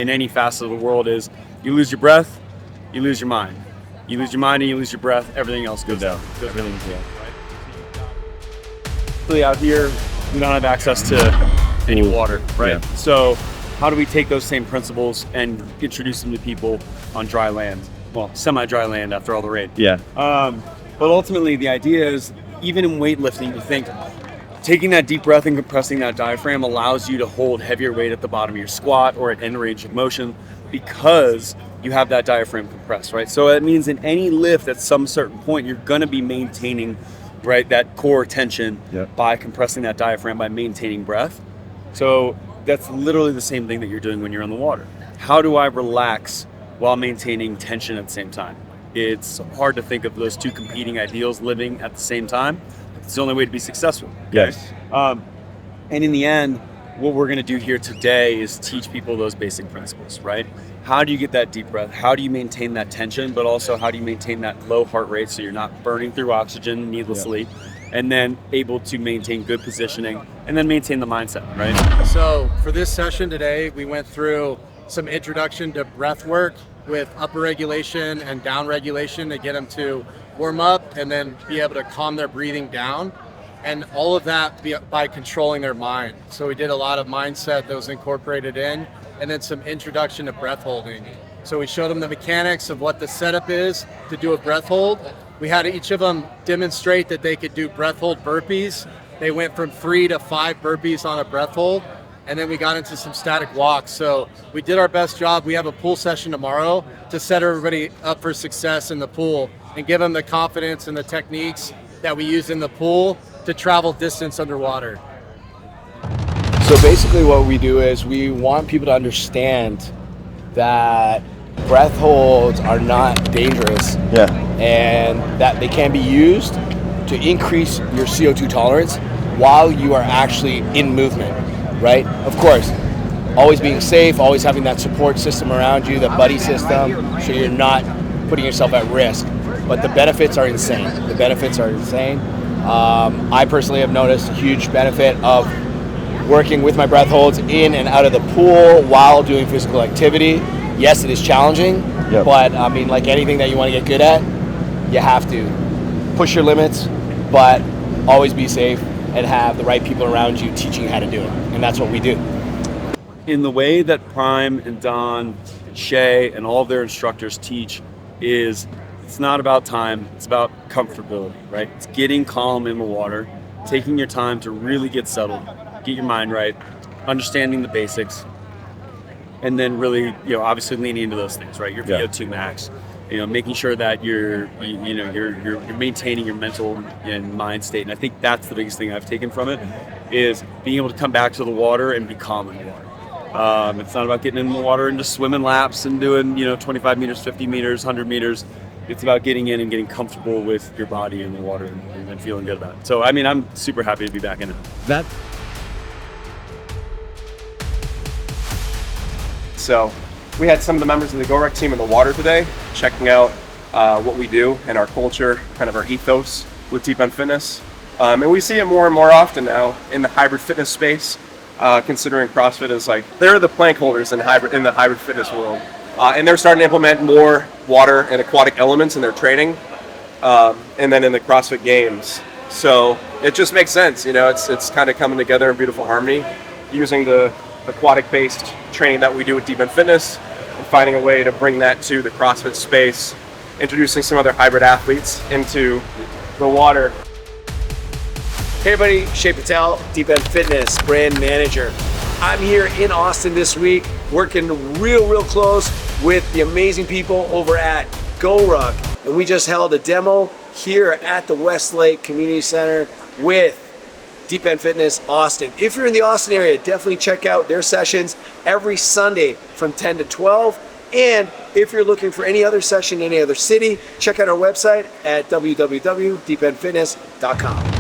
in any facet of the world is you lose your breath, you lose your mind. You lose your mind and you lose your breath, everything else goes down. Everything's down. Right? Out here, we don't have access to any water, right? Yeah. So how do we take those same principles and introduce them to people on dry land? Well, semi-dry land after all the rain. Yeah. But ultimately, the idea is, even in weightlifting, you think taking that deep breath and compressing that diaphragm allows you to hold heavier weight at the bottom of your squat or at end range of motion because you have that diaphragm compressed, right? So it means in any lift at some certain point, you're going to be maintaining, right, that core tension by compressing that diaphragm, by maintaining breath. So that's literally the same thing that you're doing when you're in the water. How do I relax while maintaining tension at the same time? It's hard to think of those two competing ideals living at the same time. It's the only way to be successful. Okay? Yes. And in the end, what we're going to do here today is teach people those basic principles, right? How do you get that deep breath? How do you maintain that tension, but also how do you maintain that low heart rate so you're not burning through oxygen needlessly, and then able to maintain good positioning and then maintain the mindset, right? So for this session today, we went through some introduction to breath work with upper regulation and down regulation to get them to warm up and then be able to calm their breathing down. And all of that by controlling their mind. So we did a lot of mindset that was incorporated in, and then some introduction to breath holding. So we showed them the mechanics of what the setup is to do a breath hold. We had each of them demonstrate that they could do breath hold burpees. They went from 3 to 5 burpees on a breath hold. And then we got into some static walks. So we did our best job. We have a pool session tomorrow to set everybody up for success in the pool and give them the confidence and the techniques that we use in the pool to travel distance underwater. So basically what we do is we want people to understand that breath holds are not dangerous and that they can be used to increase your CO2 tolerance while you are actually in movement, right? Of course, always being safe, always having that support system around you, the buddy system, so you're not putting yourself at risk. But the benefits are insane. The benefits are insane. I personally have noticed a huge benefit of working with my breath holds in and out of the pool while doing physical activity. Yes, it is challenging, but I mean, like anything that you want to get good at, you have to push your limits, but always be safe and have the right people around you teaching you how to do it. And that's what we do. In the way that Prime and Don and Shay and all of their instructors teach is, it's not about time, it's about comfortability, right? It's getting calm in the water, taking your time to really get settled, get your mind right, understanding the basics, and then really, obviously leaning into those things, right? Your VO2 max, making sure that you're maintaining your mental and mind state. And I think that's the biggest thing I've taken from it, is being able to come back to the water and be calm in the water. It's not about getting in the water and just swimming laps and doing, 25 meters, 50 meters, 100 meters. It's about getting in and getting comfortable with your body in the water and feeling good about it. So, I mean, I'm super happy to be back in it. So we had some of the members of the GORUCK team in the water today, checking out what we do and our culture, kind of our ethos with Deep End Fitness. And we see it more and more often now in the hybrid fitness space, considering CrossFit is like, they're the plank holders in the hybrid fitness world. And they're starting to implement more water and aquatic elements in their training, and then in the CrossFit Games. So it just makes sense, it's kind of coming together in beautiful harmony, using the aquatic-based training that we do with Deep End Fitness, and finding a way to bring that to the CrossFit space, introducing some other hybrid athletes into the water. Hey everybody, Shay Patel, Deep End Fitness brand manager. I'm here in Austin this week, working real close with the amazing people over at GORUCK. And we just held a demo here at the Westlake Community Center with Deep End Fitness Austin. If you're in the Austin area, definitely check out their sessions every Sunday from 10 to 12. And if you're looking for any other session in any other city, check out our website at www.deependfitness.com.